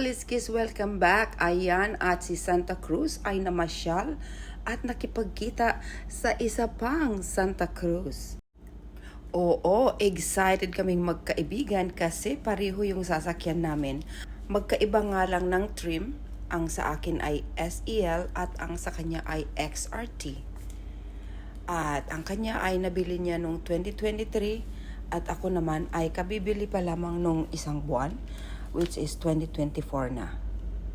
kaliskis, welcome back. Ayan, at si Santa Cruz ay namasyal at nakipagkita sa isa pang Santa Cruz. Oo, excited kaming magkaibigan kasi pareho yung sasakyan namin. Magkaiba nga lang ng trim. Ang sa akin ay SEL at ang sa kanya ay XRT. At ang kanya ay nabili niya noong 2023 at ako naman ay kabibili pa lamang nung isang buwan, which is 2024 na.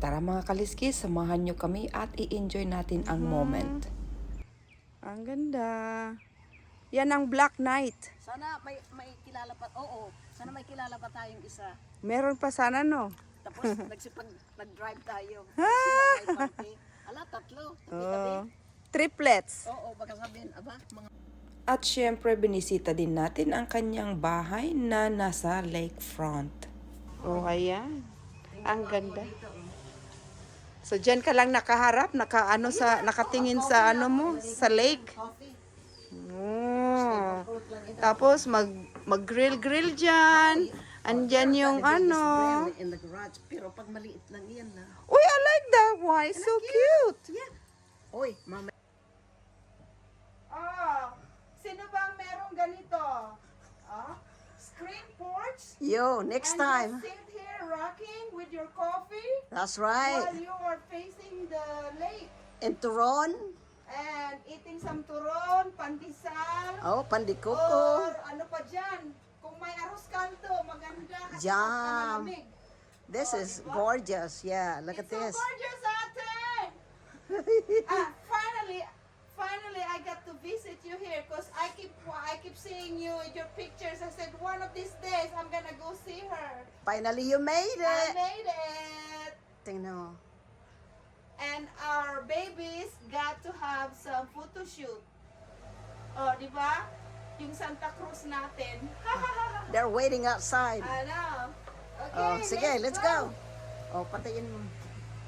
Tara mga kaliskis, samahan nyo kami at i-enjoy natin ang moment. Ang ganda. Yan ang Black Knight. Sana may kilala pa. Oo, sana may kilala pa tayong isa. Meron pa sana, no? Tapos nag-drive tayo. Kasi ala, tatlo. Tabi-tabi. Triplets. Oo, baka sabihin, aba, mga... At syempre, binisita din natin ang kanyang bahay na nasa lakefront. Oh, ayan. Ang ganda. So, dyan ka lang nakaharap, nakatingin sa ano mo, sa lake. Coffee. Oh. Tapos, mag-grill dyan. Andyan yung ano. In the garage. Pero pag maliit lang yan na. Uy, I like that one. It's so cute. Yeah. Oy, mama. Oh, sino bang merong ganito? Oh, screen porch? Yo, next time. Sit here rocking with your coffee That's right. while you are facing the lake And Turon. and eating some turon, pandesal, Oh, pandikoko. or ano pa dyan. Kung may arroz caldo, maganda kasi Jam. malamig. This is gorgeous. Yeah, look at It's so this. gorgeous, ate! Finally, I got to visit you here because I keep seeing you in your pictures. I said one of these days I'm gonna go see her. Finally, you made I it. made it. Tingnan mo. And our babies got to have some photo shoot. Oh, di ba? Yung Santa Cruz natin. They're waiting outside. I know. Okay, Oh, sige, let's go. Oh, patayin mo.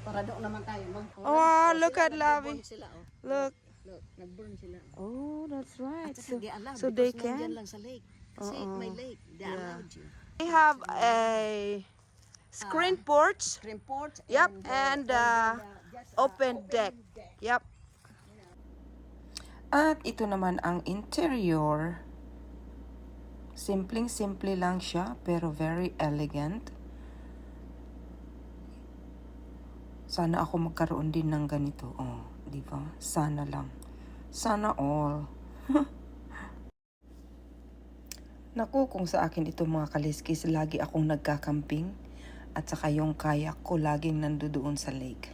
Para doon naman tayo. Oh, look at Lavi. Lavi. Sila, oh. Look. Look, nag-burn sila. Oh, that's right. At saka they allowed so they because nandyan can. lang sa lake. Kasi may lake. They allowed you. We have a screen porch. Screen porch. Yep, and open deck. Yep. At ito naman ang interior. Simpleng-simple lang siya, pero very elegant. Sana ako magkaroon din ng ganito. Oh, di ba? Sana lang. Sana all. Naku, kung sa akin ito mga kaliskis, lagi akong nagkakamping. At saka yung kayak ko laging nandoon sa lake.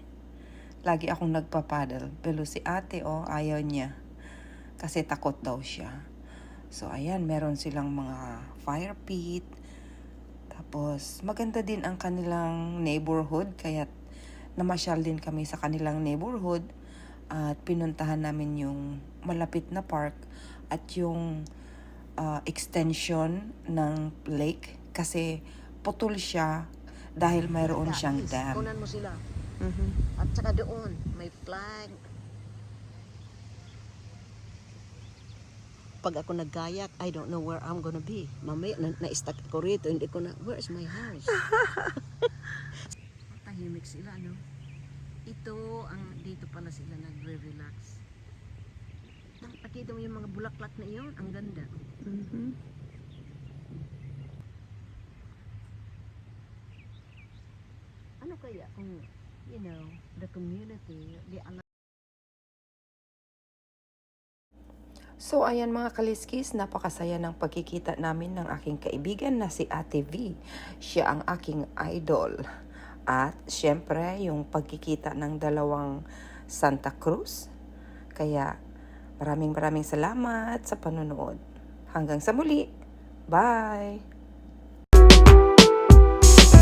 Lagi akong nagpapaddle. Pero si ate, ayaw niya. Kasi takot daw siya. So, ayan, meron silang mga fire pit. Tapos, maganda din ang kanilang neighborhood. Kaya, namasyal din kami sa kanilang neighborhood. At pinuntahan namin yung malapit na park. At yung extension ng lake. Kasi, putol siya dahil mayroon siyang dam. Kunan mo sila. Mhm. At saka doon, may flag. Pag ako nagkayak, I don't know where I'm gonna be. Mamaya, na-stuck ako rito. Hindi ko na, where's my house? Tahimik sila, no? Ito, dito pala sila nagre-relax. Nakita mo yung mga bulaklak na iyon? Ang ganda. Mhm. Ano kaya kung, you know, the community, they allow. So ayan mga kaliskis, napakasaya ng pagkikita namin ng aking kaibigan na si Ate V. Siya ang aking idol. At syempre yung pagkikita ng dalawang Santa Cruz. Kaya maraming salamat sa panonood. Hanggang sa muli. Bye!